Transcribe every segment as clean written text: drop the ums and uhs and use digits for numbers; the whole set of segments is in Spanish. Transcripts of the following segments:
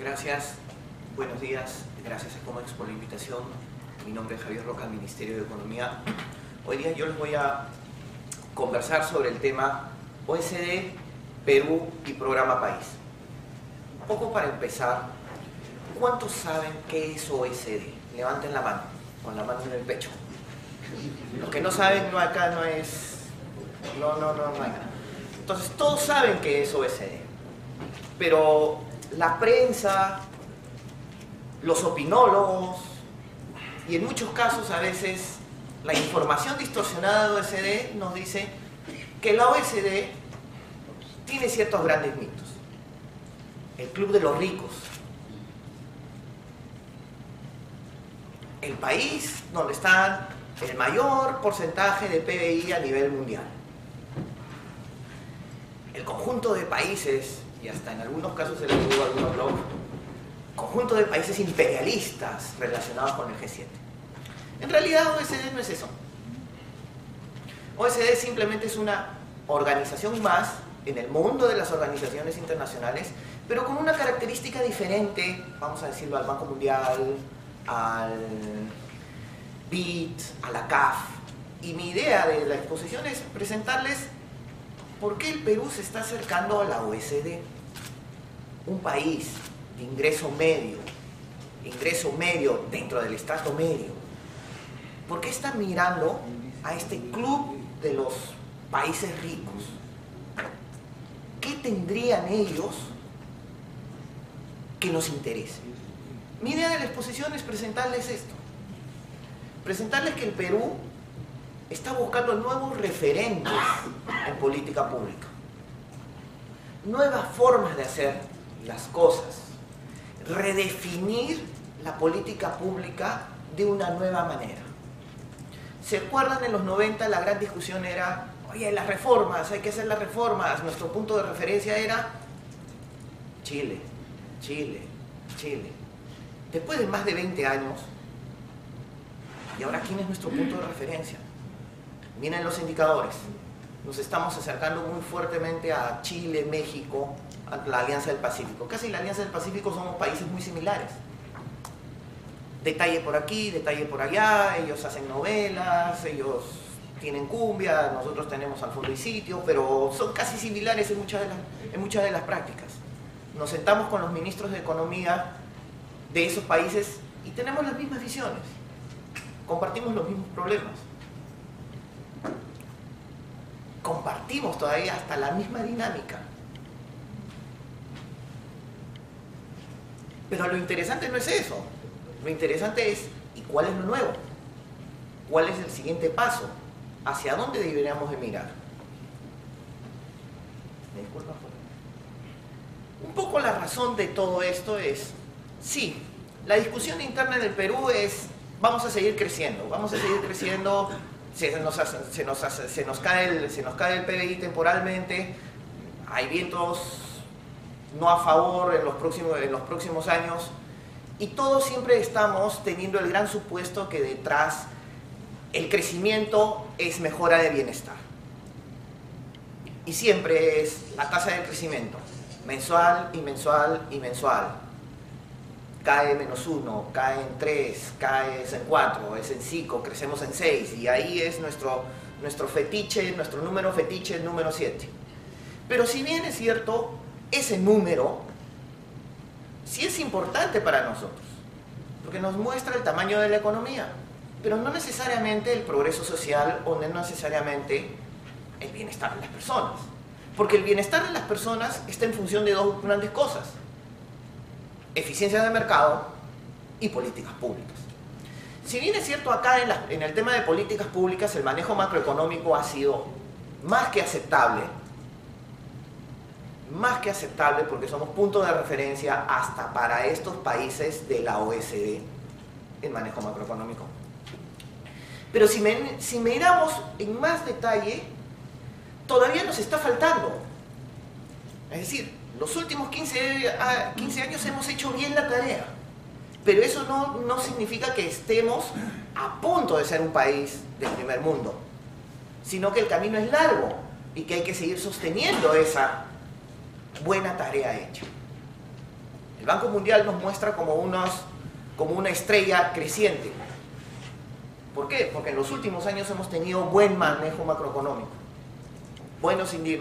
Gracias, buenos días, gracias a Comex por la invitación. Mi nombre es Javier Roca, Ministerio de Economía. Hoy día yo les voy a conversar sobre el tema OECD, Perú y Programa País. Un poco para empezar, ¿cuántos saben qué es OECD? Levanten la mano, con la mano en el pecho. Los que no saben, acá no es... No hay nada. Entonces, todos saben qué es OECD, pero la prensa, los opinólogos y en muchos casos a veces la información distorsionada de OECD nos dice que la OECD tiene ciertos grandes mitos. El club de los ricos, el país donde está el mayor porcentaje de PBI a nivel mundial, el conjunto de países, y hasta en algunos casos se les digo a algunos blogs, conjunto de países imperialistas relacionados con el G7. En realidad OECD no es eso. OECD simplemente es una organización más en el mundo de las organizaciones internacionales, pero con una característica diferente, vamos a decirlo, al Banco Mundial, al BID, a la CAF. Y mi idea de la exposición es presentarles por qué el Perú se está acercando a la OECD. Un país de ingreso medio dentro del estrato medio. ¿Por qué están mirando a este club de los países ricos? ¿Qué tendrían ellos que nos interese? Mi idea de la exposición es presentarles esto. Presentarles que el Perú está buscando nuevos referentes en política pública. Nuevas formas de hacer las cosas. Redefinir la política pública de una nueva manera. ¿Se acuerdan en los 90 la gran discusión era, oye, las reformas, hay que hacer las reformas? Nuestro punto de referencia era Chile. Después de más de 20 años, ¿y ahora quién es nuestro punto de referencia? Miren los indicadores. Nos estamos acercando muy fuertemente a Chile, México, a la Alianza del Pacífico. Casi la Alianza del Pacífico somos países muy similares. Detalle por aquí, detalle por allá, ellos hacen novelas, ellos tienen cumbia, nosotros tenemos al fondo y sitio, pero son casi similares en muchas de las prácticas. Nos sentamos con los ministros de Economía de esos países y tenemos las mismas visiones. Compartimos los mismos problemas. Compartimos todavía hasta la misma dinámica. Pero lo interesante no es eso. Lo interesante es, ¿y cuál es lo nuevo? ¿Cuál es el siguiente paso? ¿Hacia dónde deberíamos de mirar? ¿Me disculpas? Un poco la razón de todo esto es, sí, la discusión interna del Perú es, vamos a seguir creciendo, se nos cae el PBI temporalmente, hay vientos no a favor en los próximos años, y todos siempre estamos teniendo el gran supuesto que detrás el crecimiento es mejora de bienestar. Y siempre es la tasa de crecimiento, mensual y mensual y mensual. Cae -1, cae en 3, cae en 4, es en 5, crecemos en 6, y ahí es nuestro fetiche, nuestro número fetiche, el número 7. Pero si bien es cierto, ese número sí es importante para nosotros, porque nos muestra el tamaño de la economía, pero no necesariamente el progreso social o no necesariamente el bienestar de las personas. Porque el bienestar de las personas está en función de dos grandes cosas: eficiencia de mercado y políticas públicas. Si bien es cierto, acá en el tema de políticas públicas el manejo macroeconómico ha sido más que aceptable porque somos punto de referencia hasta para estos países de la OECD en manejo macroeconómico. Pero si miramos en más detalle, todavía nos está faltando. Es decir, los últimos 15 años hemos hecho bien la tarea, pero eso no significa que estemos a punto de ser un país del primer mundo, sino que el camino es largo y que hay que seguir sosteniendo esa buena tarea hecha. El Banco Mundial nos muestra como una estrella creciente. ¿Por qué? Porque en los últimos años hemos tenido buen manejo macroeconómico,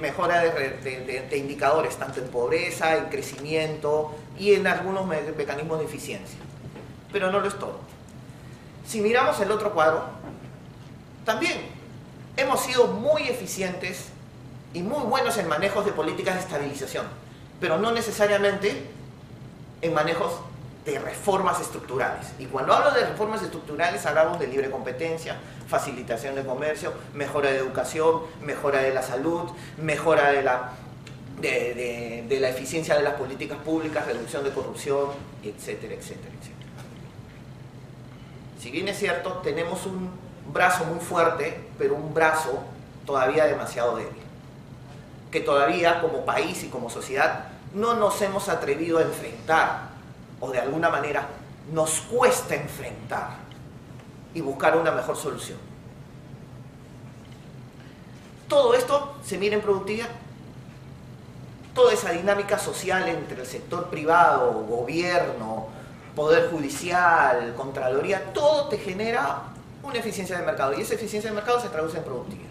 mejora de indicadores, tanto en pobreza, en crecimiento y en algunos mecanismos de eficiencia. Pero no lo es todo. Si miramos el otro cuadro, también hemos sido muy eficientes y muy buenos en manejos de políticas de estabilización, pero no necesariamente en manejos de reformas estructurales. Y cuando hablo de reformas estructurales hablamos de libre competencia, facilitación de comercio, mejora de educación, mejora de la salud, mejora de la eficiencia de las políticas públicas, reducción de corrupción, etcétera, etcétera, etcétera. Si bien es cierto, tenemos un brazo muy fuerte, pero un brazo todavía demasiado débil, que todavía como país y como sociedad no nos hemos atrevido a enfrentar, o de alguna manera nos cuesta enfrentar y buscar una mejor solución. Todo esto se mira en productividad. Toda esa dinámica social entre el sector privado, gobierno, poder judicial, contraloría, todo te genera una eficiencia de mercado, y esa eficiencia de mercado se traduce en productividad.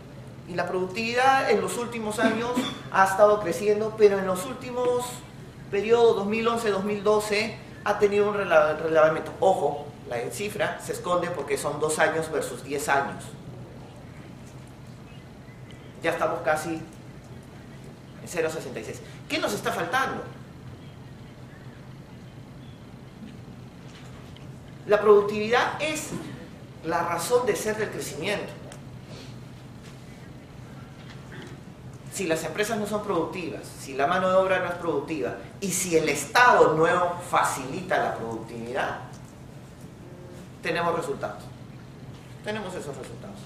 Y la productividad en los últimos años ha estado creciendo, pero en los últimos periodos 2011-2012 ha tenido un relevamiento. Ojo, la cifra se esconde porque son 2 años versus 10 años. Ya estamos casi en 0,66. ¿Qué nos está faltando? La productividad es la razón de ser del crecimiento. Si las empresas no son productivas, si la mano de obra no es productiva y si el Estado no facilita la productividad, tenemos resultados. Tenemos esos resultados.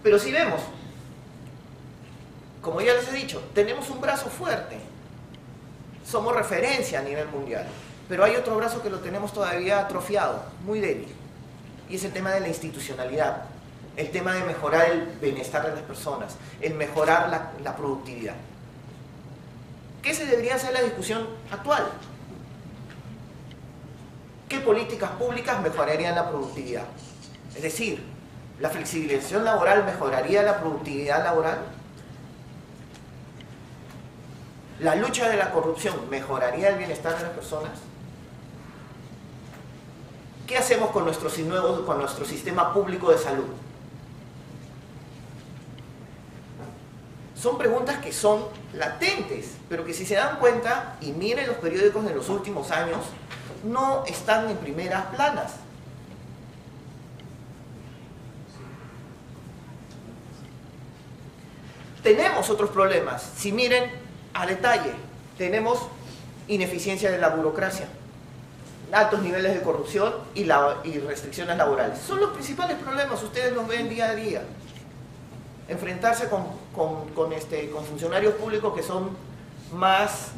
Pero si vemos, como ya les he dicho, tenemos un brazo fuerte. Somos referencia a nivel mundial. Pero hay otro brazo que lo tenemos todavía atrofiado, muy débil. Y es el tema de la institucionalidad. El tema de mejorar el bienestar de las personas, el mejorar la productividad. ¿Qué se debería hacer la discusión actual? ¿Qué políticas públicas mejorarían la productividad? Es decir, ¿la flexibilización laboral mejoraría la productividad laboral? ¿La lucha de la corrupción mejoraría el bienestar de las personas? ¿Qué hacemos con nuestro sistema público de salud? Son preguntas que son latentes, pero que si se dan cuenta y miren los periódicos de los últimos años, no están en primeras planas. Tenemos otros problemas. Si miren a detalle, tenemos ineficiencia de la burocracia, altos niveles de corrupción y restricciones laborales. Son los principales problemas, ustedes los ven día a día. Enfrentarse con funcionarios públicos que son más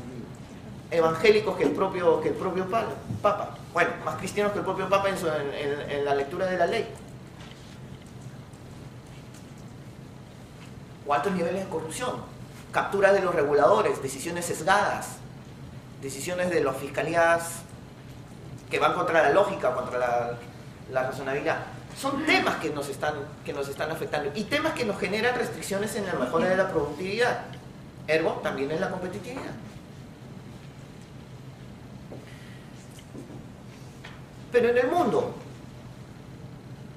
evangélicos que el propio Papa. Bueno, más cristianos que el propio Papa en la lectura de la ley. O altos niveles de corrupción, captura de los reguladores, decisiones sesgadas, decisiones de las fiscalías que van contra la lógica, contra la razonabilidad. Son temas que nos están afectando y temas que nos generan restricciones en la mejora de la productividad, ergo también en la competitividad. Pero en el mundo,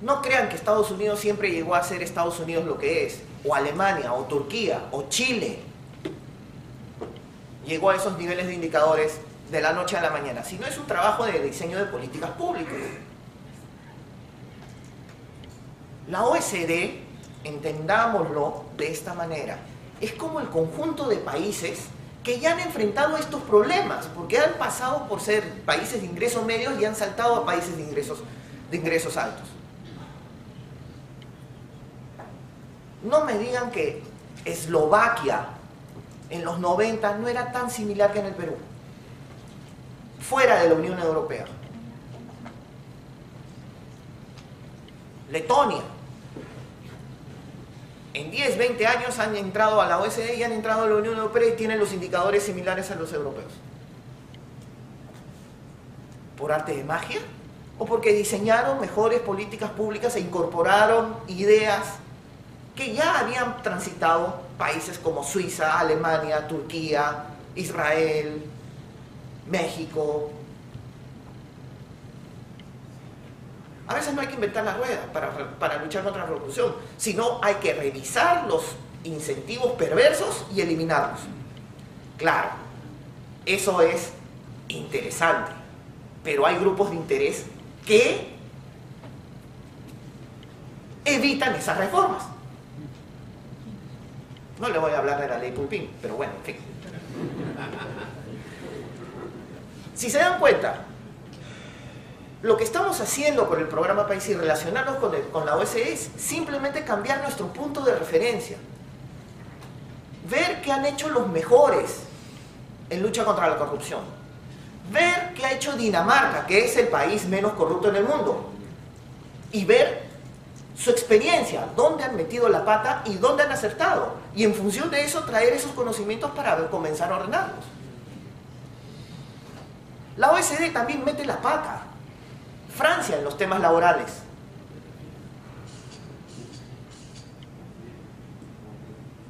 no crean que Estados Unidos siempre llegó a ser Estados Unidos lo que es, o Alemania, o Turquía, o Chile. Llegó a esos niveles de indicadores de la noche a la mañana, sino es un trabajo de diseño de políticas públicas. La OECD, entendámoslo de esta manera, es como el conjunto de países que ya han enfrentado estos problemas, porque han pasado por ser países de ingresos medios y han saltado a países de ingresos altos. No me digan que Eslovaquia en los 90 no era tan similar que en el Perú, fuera de la Unión Europea. Letonia, en 10, 20 años han entrado a la OECD y han entrado a la Unión Europea y tienen los indicadores similares a los europeos. ¿Por arte de magia? ¿O porque diseñaron mejores políticas públicas e incorporaron ideas que ya habían transitado países como Suiza, Alemania, Turquía, Israel, México? A veces no hay que inventar la rueda para luchar contra la corrupción, sino hay que revisar los incentivos perversos y eliminarlos. Claro, eso es interesante, pero hay grupos de interés que evitan esas reformas. No le voy a hablar de la ley Pulpín, pero bueno, en fin. Si se dan cuenta, lo que estamos haciendo con el programa País y relacionarnos con la OSCE es simplemente cambiar nuestro punto de referencia. Ver qué han hecho los mejores en lucha contra la corrupción. Ver qué ha hecho Dinamarca, que es el país menos corrupto en el mundo. Y ver su experiencia, dónde han metido la pata y dónde han acertado. Y en función de eso, traer esos conocimientos para comenzar a ordenarlos. La OECD también mete la pata. Francia en los temas laborales.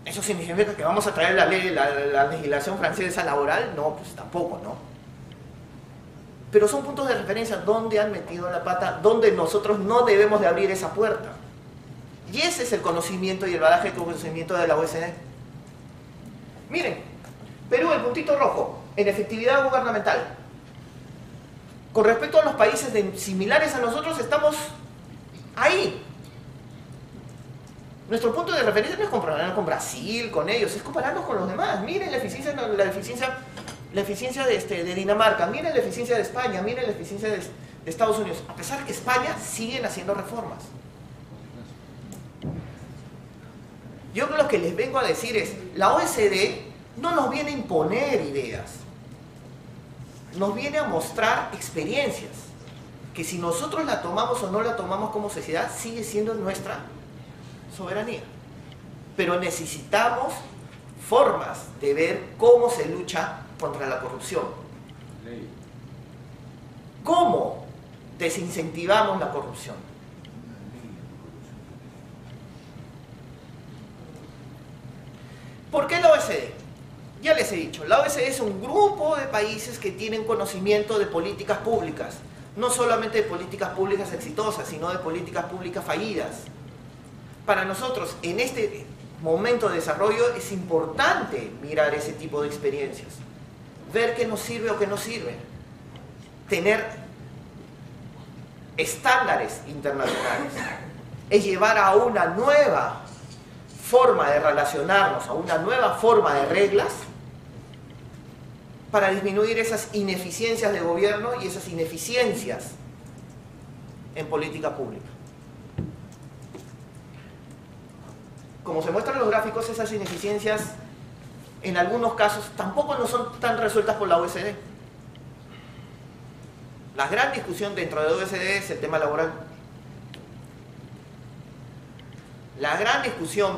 ¿Eso significa que vamos a traer la legislación francesa laboral? No, pues tampoco, ¿no? Pero son puntos de referencia donde han metido la pata, donde nosotros no debemos de abrir esa puerta. Y ese es el conocimiento y el bagaje de conocimiento de la OECD. Miren, Perú, el puntito rojo, en efectividad gubernamental. Con respecto a los países similares a nosotros, estamos ahí. Nuestro punto de referencia no es compararnos con Brasil, con ellos, es compararnos con los demás. Miren la eficiencia de Dinamarca, miren la eficiencia de España, miren la eficiencia de Estados Unidos. A pesar de que España siguen haciendo reformas. Yo lo que les vengo a decir es, la OECD no nos viene a imponer ideas. Nos viene a mostrar experiencias, que si nosotros la tomamos o no la tomamos como sociedad, sigue siendo nuestra soberanía. Pero necesitamos formas de ver cómo se lucha contra la corrupción. ¿Cómo desincentivamos la corrupción? ¿Por qué la OECD? Ya les he dicho, la OECD es un grupo de países que tienen conocimiento de políticas públicas, no solamente de políticas públicas exitosas, sino de políticas públicas fallidas. Para nosotros, en este momento de desarrollo, es importante mirar ese tipo de experiencias, ver qué nos sirve o qué no sirve, tener estándares internacionales, es llevar a una nueva forma de relacionarnos, a una nueva forma de reglas, para disminuir esas ineficiencias de gobierno y esas ineficiencias en política pública. Como se muestran los gráficos, esas ineficiencias en algunos casos tampoco no son tan resueltas por la OECD. La gran discusión dentro de la OECD es el tema laboral. La gran discusión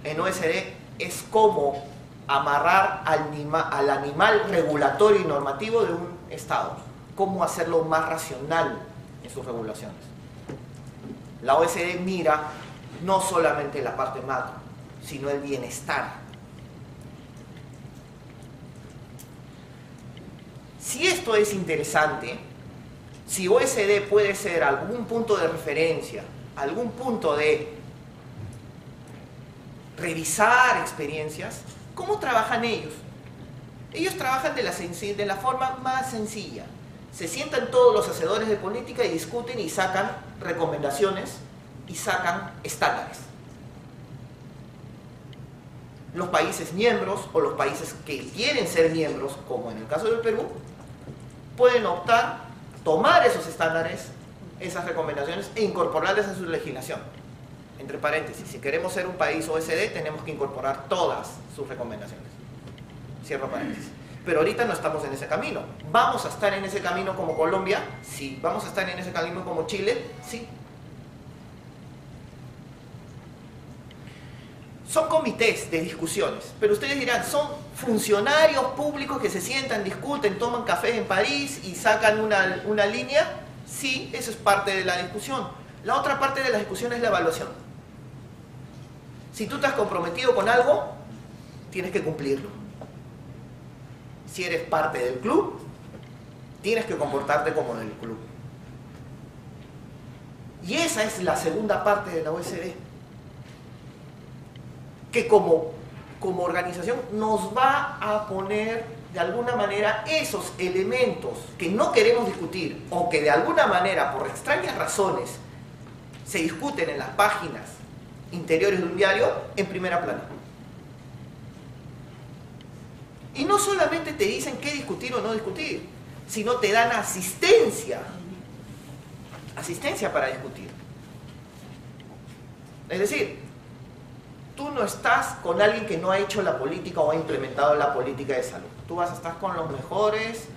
en OECD es cómo amarrar al animal regulatorio y normativo de un Estado, cómo hacerlo más racional en sus regulaciones. La OECD mira no solamente la parte macro, sino el bienestar. Si esto es interesante, si OECD puede ser algún punto de referencia, algún punto de revisar experiencias, ¿cómo trabajan ellos? Ellos trabajan de la forma más sencilla. Se sientan todos los hacedores de política y discuten y sacan recomendaciones y sacan estándares. Los países miembros o los países que quieren ser miembros, como en el caso del Perú, pueden optar, tomar esos estándares, esas recomendaciones e incorporarlas a su legislación. Entre paréntesis, si queremos ser un país OECD, tenemos que incorporar todas sus recomendaciones. Cierro paréntesis. Pero ahorita no estamos en ese camino. ¿Vamos a estar en ese camino como Colombia? Sí. ¿Vamos a estar en ese camino como Chile? Sí. son comités de discusiones, pero ustedes dirán, son funcionarios públicos que se sientan, discuten, toman café en París y sacan una línea. Sí, eso es parte de la discusión. La otra parte de la discusión es la evaluación. Si tú te has comprometido con algo, tienes que cumplirlo. Si eres parte del club, tienes que comportarte como del club. Y esa es la segunda parte de la OSD, que como organización nos va a poner de alguna manera esos elementos que no queremos discutir o que de alguna manera por extrañas razones se discuten en las páginas interiores de un diario en primera plana. Y no solamente te dicen qué discutir o no discutir, sino te dan asistencia para discutir. Es decir, tú no estás con alguien que no ha hecho la política o ha implementado la política de salud. Tú vas a estar con los mejores,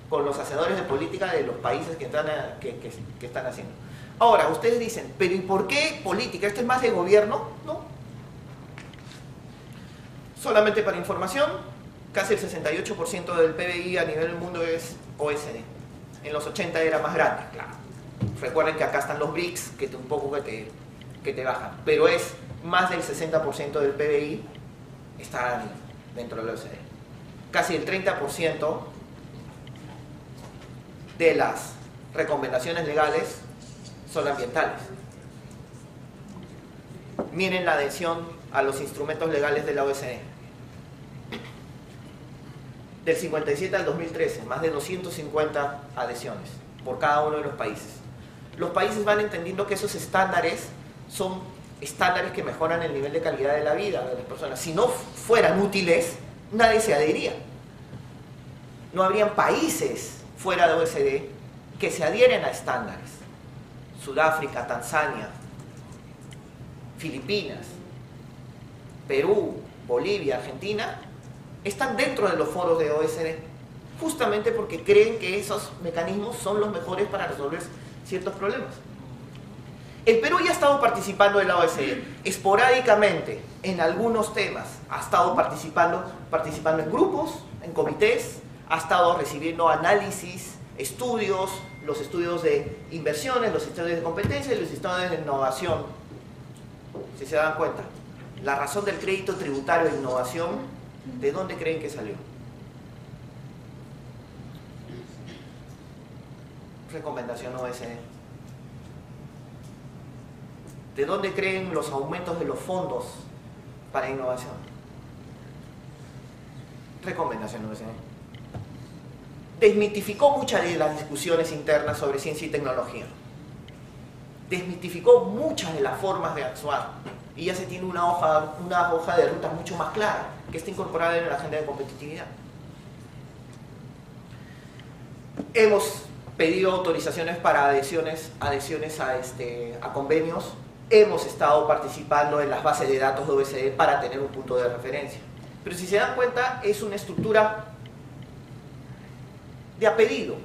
con los hacedores de política de los países que están haciendo. Ahora, ustedes dicen, pero ¿y por qué política? ¿Esto es más de gobierno? No. Solamente para información, casi el 68% del PBI a nivel del mundo es OSD. En los 80 era más grande, claro. Recuerden que acá están los BRICS, que un poco que te bajan. Pero es más del 60% del PBI está dentro de la OSD. Casi el 30% de las recomendaciones legales son ambientales. Miren la adhesión a los instrumentos legales de la OSD. Del 57 al 2013, más de 250 adhesiones por cada uno de los países. Los países van entendiendo que esos estándares son estándares que mejoran el nivel de calidad de la vida de las personas. Si no fueran útiles, nadie se adhería. No habrían países fuera de OSD que se adhieren a estándares. Sudáfrica, Tanzania, Filipinas, Perú, Bolivia, Argentina, están dentro de los foros de OSD, justamente porque creen que esos mecanismos son los mejores para resolver ciertos problemas. El Perú ya ha estado participando en la OSD, esporádicamente en algunos temas, ha estado participando en grupos, en comités, ha estado recibiendo análisis, estudios, los estudios de inversiones, los estudios de competencia y los estudios de innovación. Si se dan cuenta, la razón del crédito tributario de innovación, ¿de dónde creen que salió? Recomendación OSD. ¿De dónde creen los aumentos de los fondos para innovación? Recomendación OSD. Desmitificó muchas de las discusiones internas sobre ciencia y tecnología. Desmitificó muchas de las formas de actuar. Y ya se tiene una hoja de ruta mucho más clara, que está incorporada en la agenda de competitividad. Hemos pedido autorizaciones para adhesiones a convenios. Hemos estado participando en las bases de datos de OSD para tener un punto de referencia. Pero si se dan cuenta, es una estructura de a pedido.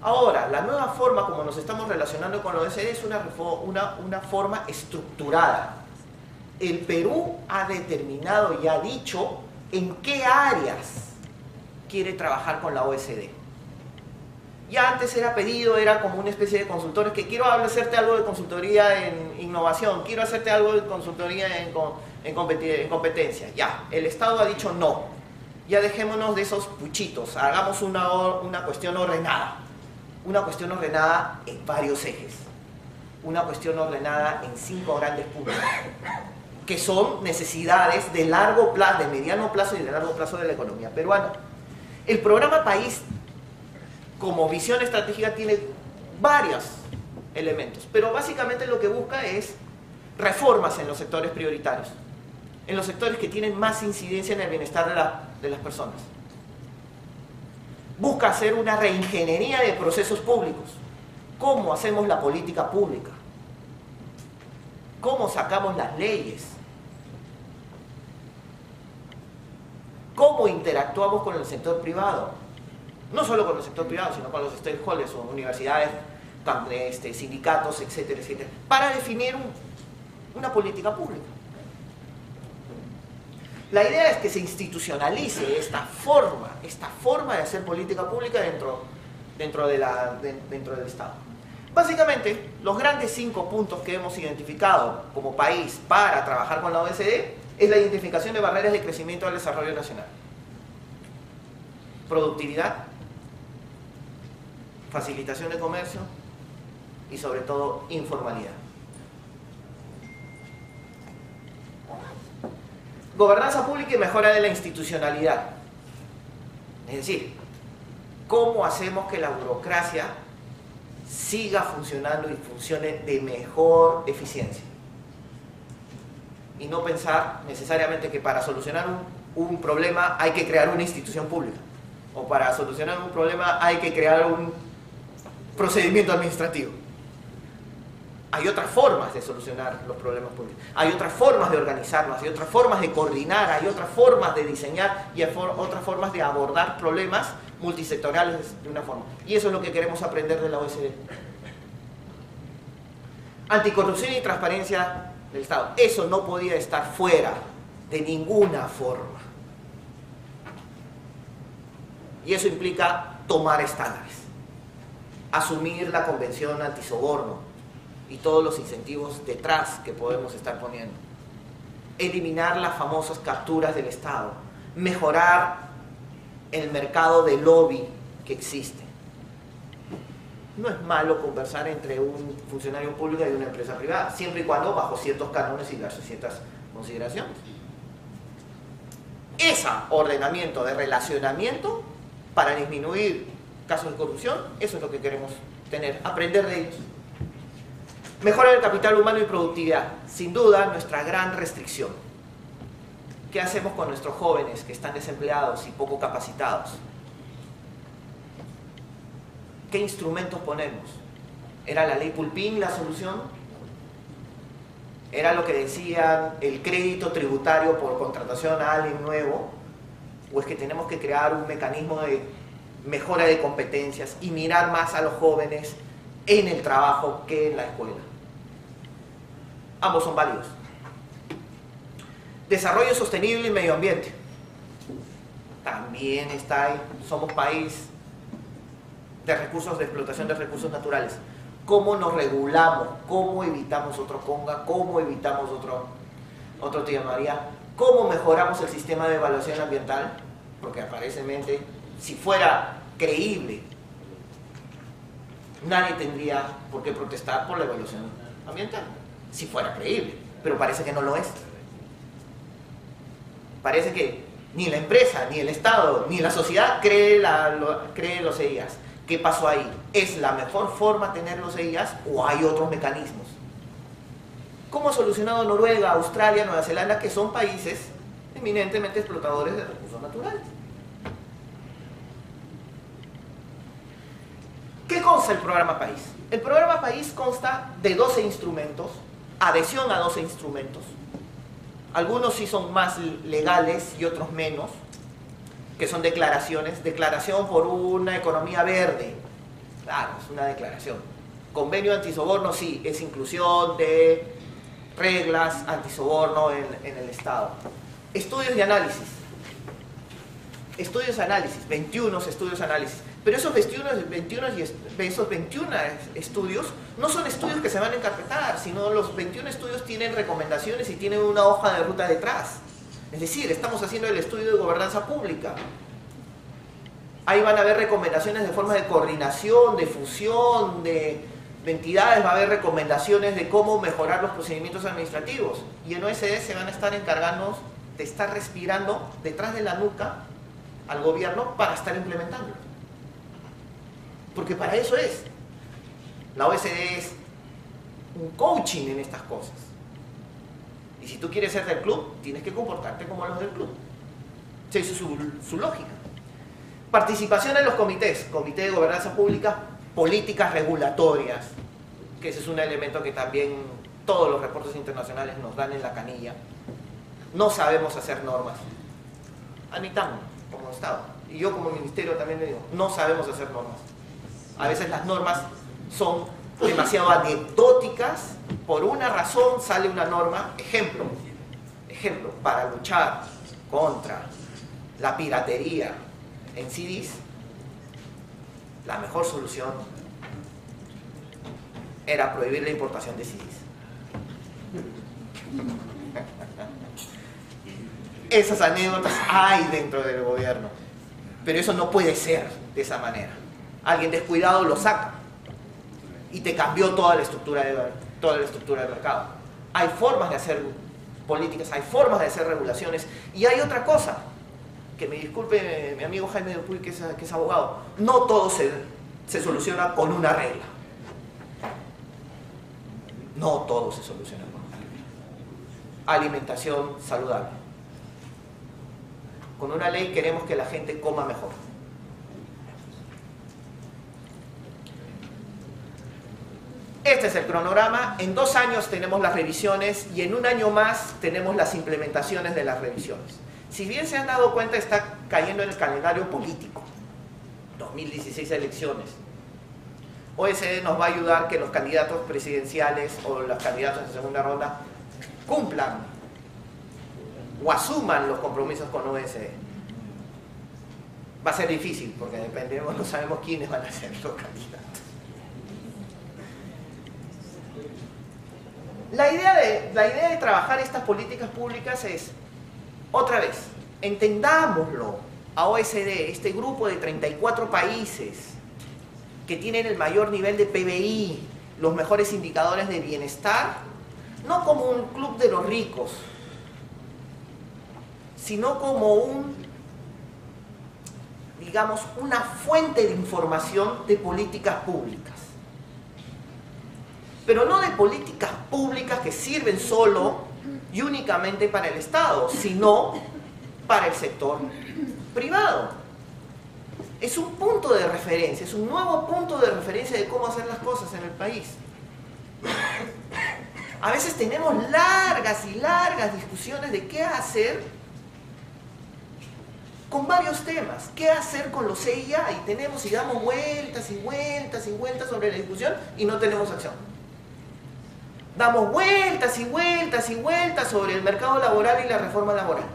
Ahora, la nueva forma como nos estamos relacionando con la OSD es una forma estructurada. El Perú ha determinado y ha dicho en qué áreas quiere trabajar con la OSD. Ya antes era pedido, era como una especie de consultores que quiero hacerte algo de consultoría en innovación, quiero hacerte algo de consultoría en competencia. Ya, el Estado ha dicho no. Ya dejémonos de esos puchitos, hagamos una cuestión ordenada. Una cuestión ordenada en varios ejes. Una cuestión ordenada en 5 grandes puntos, que son necesidades de largo plazo, de mediano plazo y de largo plazo de la economía peruana. El programa País, como visión estratégica, tiene varios elementos, pero básicamente lo que busca es reformas en los sectores prioritarios, en los sectores que tienen más incidencia en el bienestar de las personas. Busca hacer una reingeniería de procesos públicos. ¿Cómo hacemos la política pública? ¿Cómo sacamos las leyes? ¿Cómo interactuamos con el sector privado? No solo con el sector privado, sino con los stakeholders, o universidades, sindicatos, etcétera, etcétera, para definir una política pública. La idea es que se institucionalice esta forma de hacer política pública dentro del Estado. Básicamente, los grandes 5 puntos que hemos identificado como país para trabajar con la OECD es la identificación de barreras de crecimiento al desarrollo nacional. Productividad, facilitación de comercio y sobre todo informalidad. Gobernanza pública y mejora de la institucionalidad. Es decir, ¿cómo hacemos que la burocracia siga funcionando y funcione de mejor eficiencia? Y no pensar necesariamente que para solucionar un problema hay que crear una institución pública, o para solucionar un problema hay que crear un procedimiento administrativo. Hay otras formas de solucionar los problemas públicos, hay otras formas de organizarnos, hay otras formas de coordinar, hay otras formas de diseñar y hay otras formas de abordar problemas multisectoriales de una forma. Y eso es lo que queremos aprender de la OECD. Anticorrupción y transparencia del Estado. Eso no podía estar fuera de ninguna forma. Y eso implica tomar estándares, asumir la convención antisoborno y todos los incentivos detrás que podemos estar poniendo, eliminar las famosas capturas del Estado, mejorar el mercado de lobby que existe. No es malo conversar entre un funcionario público y una empresa privada, siempre y cuando bajo ciertos cánones y bajo ciertas consideraciones. Ese ordenamiento de relacionamiento para disminuir casos de corrupción, eso es lo que queremos tener, aprender de ellos. Mejora del capital humano y productividad, sin duda nuestra gran restricción. ¿Qué hacemos con nuestros jóvenes que están desempleados y poco capacitados? ¿Qué instrumentos ponemos? ¿Era la ley Pulpín la solución? ¿Era lo que decían el crédito tributario por contratación a alguien nuevo? ¿O es que tenemos que crear un mecanismo de mejora de competencias y mirar más a los jóvenes en el trabajo que en la escuela? Ambos son válidos. Desarrollo sostenible y medio ambiente. También está ahí. Somos país de recursos, de explotación de recursos naturales. ¿Cómo nos regulamos? ¿Cómo evitamos otro Conga? ¿Cómo evitamos otro Tía María? ¿Cómo mejoramos el sistema de evaluación ambiental? Porque aparentemente, si fuera creíble, nadie tendría por qué protestar por la evaluación ambiental. Si fuera creíble, pero parece que no lo es. Parece que ni la empresa, ni el Estado, ni la sociedad cree los EIAs. ¿Qué pasó ahí? ¿Es la mejor forma tener los EIAs o hay otros mecanismos? ¿Cómo ha solucionado Noruega, Australia, Nueva Zelanda, que son países eminentemente explotadores de recursos naturales? ¿Qué consta el programa País? El programa País consta de 12 instrumentos, adhesión a 12 instrumentos. Algunos sí son más legales y otros menos, que son declaraciones. Declaración por una economía verde. Claro, es una declaración. Convenio antisoborno, sí, es inclusión de reglas antisoborno en el Estado. Estudios y análisis. Estudios y análisis, 21 estudios y análisis. Pero esos 21 estudios no son estudios que se van a encarpetar, sino los 21 estudios tienen recomendaciones y tienen una hoja de ruta detrás. Es decir, estamos haciendo el estudio de gobernanza pública. Ahí van a haber recomendaciones de forma de coordinación, de fusión, de entidades, va a haber recomendaciones de cómo mejorar los procedimientos administrativos. Y en OECD se van a estar encargando de estar respirando detrás de la nuca al gobierno para estar implementándolo. Porque para eso es. La OECD es un coaching en estas cosas. Y si tú quieres ser del club, tienes que comportarte como los del club. Esa es su lógica. Participación en los comités. Comité de Gobernanza Pública, políticas regulatorias, que ese es un elemento que también todos los reportes internacionales nos dan en la canilla. No sabemos hacer normas. Admitamos, como Estado. Y yo como ministerio también le digo, no sabemos hacer normas. A veces las normas son demasiado anecdóticas, por una razón sale una norma, ejemplo, para luchar contra la piratería en CDs, la mejor solución era prohibir la importación de CDs. Esas anécdotas hay dentro del gobierno, pero eso no puede ser de esa manera. Alguien descuidado lo saca y te cambió toda la estructura del mercado. Hay formas de hacer políticas, hay formas de hacer regulaciones, y hay otra cosa, que me disculpe mi amigo Jaime Dupuy, que es abogado, no todo se soluciona con una regla. No todo se soluciona con una regla. Alimentación saludable. Con una ley queremos que la gente coma mejor. Este es el cronograma. En 2 años tenemos las revisiones y en 1 año más tenemos las implementaciones de las revisiones. Si bien se han dado cuenta, está cayendo en el calendario político. 2016 elecciones. OECD nos va a ayudar que los candidatos presidenciales o los candidatos en segunda ronda cumplan o asuman los compromisos con OECD. Va a ser difícil porque dependeremos, no sabemos quiénes van a ser los candidatos. La idea de trabajar estas políticas públicas es, otra vez, entendámoslo a OECD, este grupo de 34 países que tienen el mayor nivel de PBI, los mejores indicadores de bienestar, no como un club de los ricos, sino como digamos, una fuente de información de políticas públicas. Pero no de políticas públicas que sirven solo y únicamente para el Estado, sino para el sector privado. Es un punto de referencia, es un nuevo punto de referencia de cómo hacer las cosas en el país. A veces tenemos largas y largas discusiones de qué hacer con varios temas. ¿Qué hacer con los CIA? Y tenemos y damos vueltas y vueltas y vueltas sobre la discusión y no tenemos acción. Damos vueltas y vueltas y vueltas sobre el mercado laboral y la reforma laboral.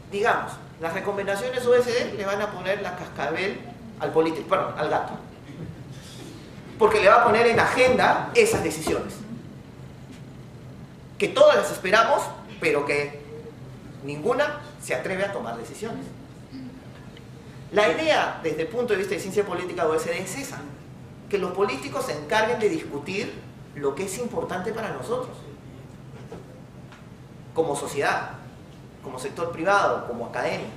Digamos, las recomendaciones OECD le van a poner la cascabel al gato. Porque le va a poner en agenda esas decisiones. Que todas las esperamos, pero que ninguna se atreve a tomar decisiones. La idea, desde el punto de vista de ciencia política de OECD, es esa. Que los políticos se encarguen de discutir lo que es importante para nosotros. Como sociedad, como sector privado, como academia.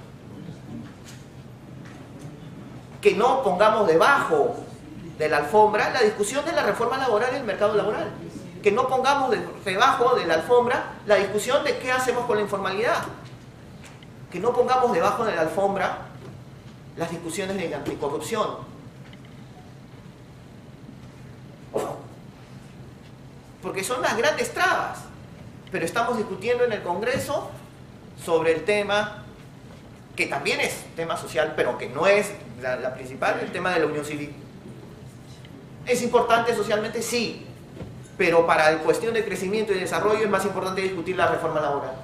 Que no pongamos debajo de la alfombra la discusión de la reforma laboral y el mercado laboral. Que no pongamos debajo de la alfombra la discusión de qué hacemos con la informalidad. Que no pongamos debajo de la alfombra las discusiones de anticorrupción. Porque son las grandes trabas. Pero estamos discutiendo en el Congreso sobre el tema, que también es tema social, pero que no es la principal, el tema de la unión civil. ¿Es importante socialmente? Sí. Pero para la cuestión de crecimiento y desarrollo es más importante discutir la reforma laboral.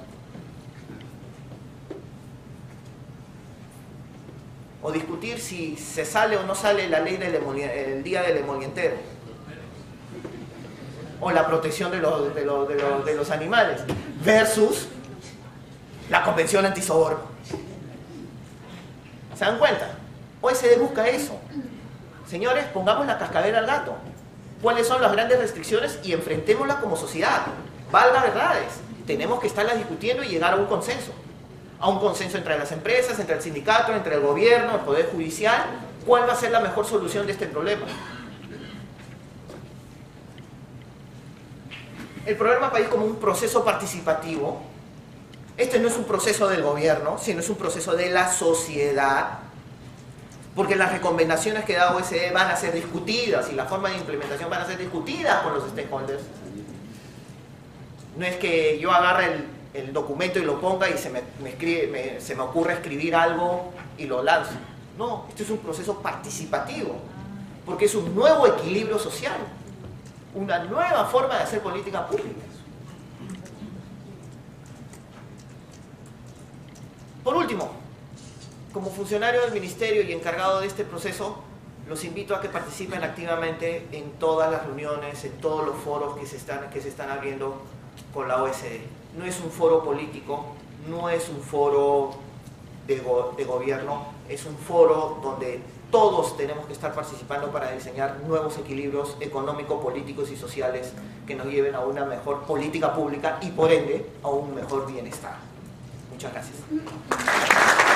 O discutir si se sale o no sale la ley del día del emolientero. O la protección de los animales. Versus la convención antisoborno. ¿Se dan cuenta? OECD busca eso. Señores, pongamos la cascabel al gato. ¿Cuáles son las grandes restricciones? Y enfrentémoslas como sociedad. Valga verdades. Tenemos que estarlas discutiendo y llegar a un consenso. A un consenso entre las empresas, entre el sindicato, entre el gobierno, el poder judicial. ¿Cuál va a ser la mejor solución de este problema? El programa país como un proceso participativo. Este no es un proceso del gobierno, sino es un proceso de la sociedad. Porque las recomendaciones que da OECD van a ser discutidas y la forma de implementación van a ser discutidas con los stakeholders. No es que yo agarre el documento y lo ponga y se me ocurre escribir algo y lo lanzo. No, esto es un proceso participativo, porque es un nuevo equilibrio social, una nueva forma de hacer políticas públicas. Por último, como funcionario del Ministerio y encargado de este proceso, los invito a que participen activamente en todas las reuniones, en todos los foros que se están abriendo con la OSD. No es un foro político, no es un foro de gobierno, es un foro donde todos tenemos que estar participando para diseñar nuevos equilibrios económicos, políticos y sociales que nos lleven a una mejor política pública y por ende a un mejor bienestar. Muchas gracias.